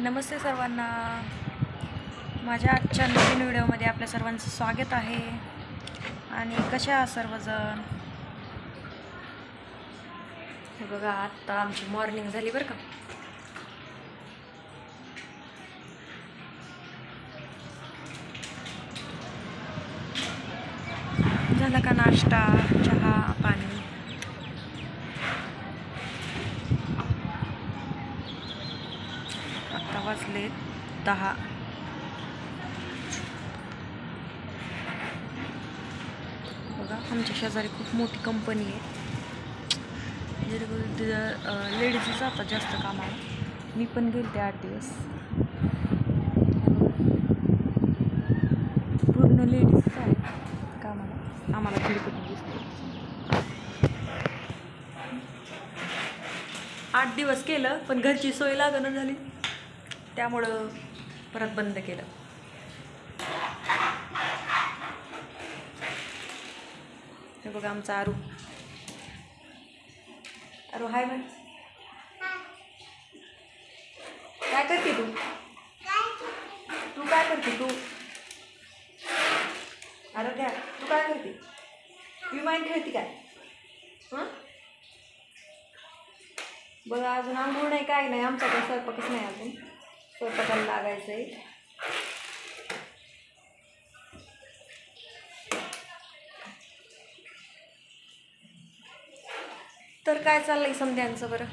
नमस्ते सर्वांना. माझ्या आजच्या नवीन व्हिडिओमध्ये आपल्या सर्वांचं स्वागत आहे. आणि कसे आहात सर्वजण? हे बघा, आत्ता आमची मॉर्निंग झाली बरं का. झाला का नाश्ता, चहा, पाणी? आत्ता वाजले 10. बघा, आमच्या शेजारी खूप मोठी कंपनी आहे. लेडीज जातात जास्त कामाला. मी पण गेलते 8 दिवस. पूर्ण लेडीजच आहे कामाला. आम्हाला खिडकीतून दिसते. 8 दिवस केलं, पण घरची सोय लागणं झाली, त्यामुळं परत बंद केलं. हे बघा आमचा आरू. आरू हाय म्हण. काय करते तू? तू काय करते तू? आराध्या, तू काय करते? विमान खेळते काय? हां, बघा अजून आंघोळ नाही, काय नाही. आमचा काही स्वयंपाकच नाही अजून. स्वयंपाकाला लागायचं आहे. तर काय चाललंय समध्यांचं बरं?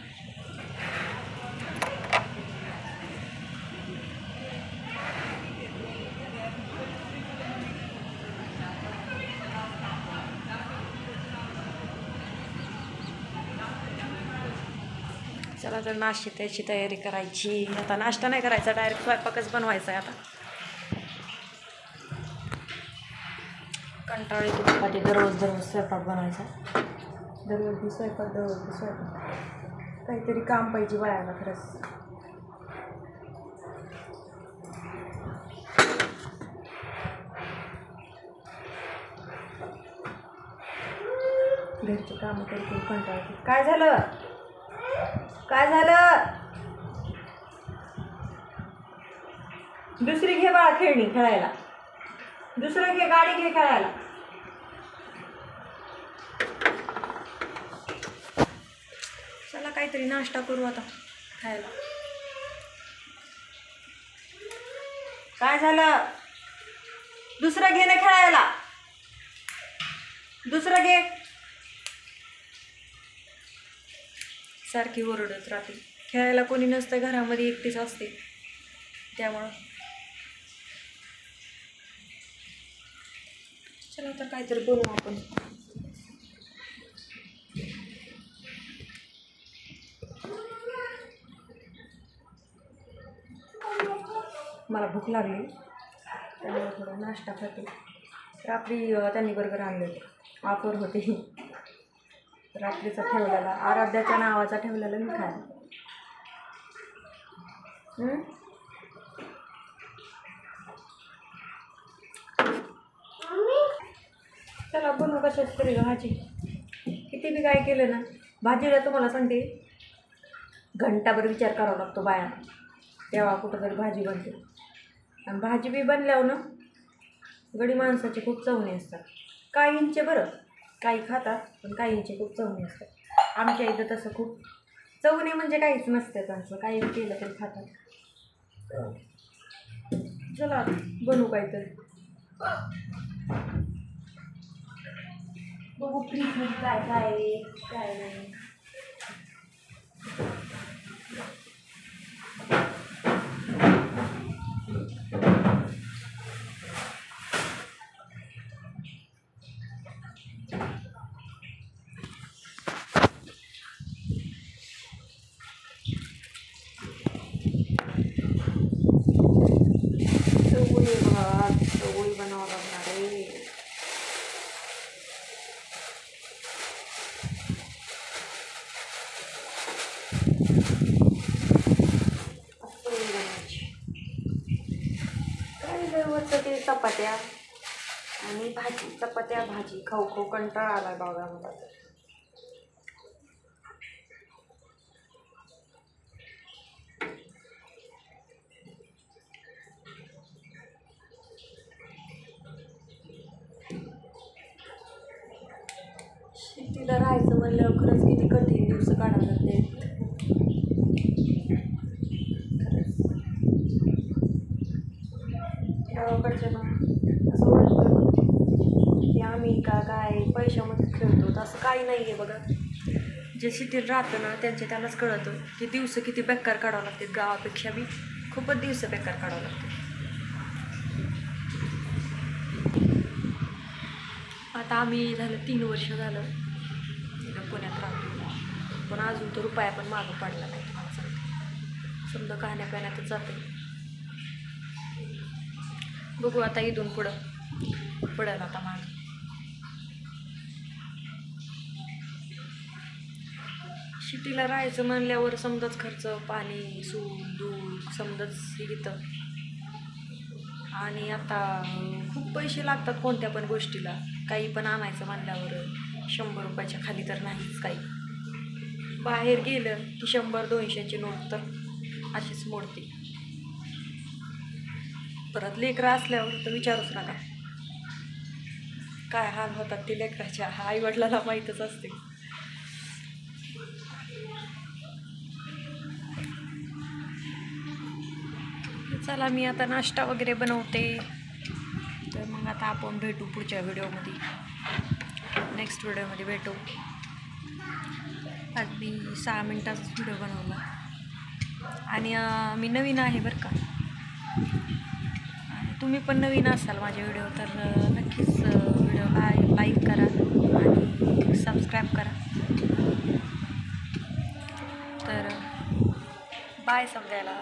चला तर नाश्त्याची तयारी करायची. आता नाश्ता नाही करायचा, डायरेक्ट स्वयंपाकच बनवायचा आहे. आता कंटाळी तुझ्यासाठी दररोज स्वयंपाक बनवायचा. दररोज स्वयंपाक. काहीतरी काम पाहिजे बाळाला खरंच. घरचे काम करून कंटाळते. काय झालं? दुसरी घे बाळा खेळणी खेळायला. दुसरं घे, गाडी घे खेळायला. चला काहीतरी नाश्ता करू आता खायला. काय झालं? दुसरं घे ना खेळायला. दुसरं घे. सारखी ओरडत राहते. खेळायला कोणी नसतं घरामध्ये, एकटीच असते, त्यामुळं. चला तर काहीतरी बोलू आपण. मला भूक लागली, त्यामुळे थोडा नाश्ता करते. रात्री त्यांनी बर्गर आणले होते, ऑफर होते. रात्रीचा ठेवलेला, आराध्याच्या नावाचा ठेवलेला मी खायला. चला बनवू कशाच तरी भाजी. किती बी काय केलं ना, भाजीला तुम्हाला सांगते घंटाभर विचार करावा लागतो बाया, तेव्हा कुठं तरी भाजी बनते. आणि भाजी बी बनल्यावर ना गडी माणसाची खूप चवणी असतात. काहींचे बरं, काही खातात, पण काहींचे खूप चवणी असतात. आमच्या इथं तसं खूप चवणी म्हणजे काहीच नसते त्यांचं, काही केलं तरी खातात. चला बनवू काहीतरी. बघू फ्रीजमध्ये काय काय नाही. चवळी बनावं लागणार आहे. काय दररोजचं ते चपात्या आणि भाजी, चपात्या भाजी खाऊ खाऊ कंटाळा आला बघा मला. सिटीला राहायचं म्हणल्यावर खरंच किती कठीण दिवस काढावं लागते. गावाकडच्या ना असं वाटतं की आम्ही काय पैशामध्येच खेळतो, असं काही नाही आहे बघा. जे सिटीत राहतं ना त्यालाच कळतं की दिवस किती बेकार काढावं लागते. गावापेक्षा बी खूपच दिवस बेकार काढावं लागते. आता आम्ही झालं 3 वर्ष झालं पुण्यात राहतो, पण अजून तो रुपया पण मागं पडला नाही. तुम्हाला सांगते, समजा खाण्यापिण्यातच जाते. बघू आता इथून पुढं पडेल आता मागं. सिटीला राहायचं म्हणल्यावर समजाच खर्च, पाणी, सून, दूध समजाच येतं. आणि आता खूप पैसे लागतात कोणत्या पण गोष्टीला. काही पण आणायचं म्हणल्यावर 100 रुपयाच्या खाली तर नाहीच काही. बाहेर गेलं की 100-200ची नोट तर अशीच मोडते. परत लेकरं असल्यावर तर विचारूच नका काय हाल होतात ते लेकराच्या. आईवडिलाला माहीतच असते. चला मी आता नाश्ता वगैरे बनवते, तर मग आता आपण भेटू पुढच्या व्हिडिओमध्ये. नेक्स्ट व्हिडिओमध्ये भेटू. आज मी 6 मिनिटाचाच व्हिडिओ बनवला आणि मी नवीन आहे बरं का. आणि तुम्ही पण नवीन असाल माझे व्हिडिओ तर नक्कीच व्हिडिओला लाईक करा आणि सबस्क्राईब करा. तर बाय समजायला.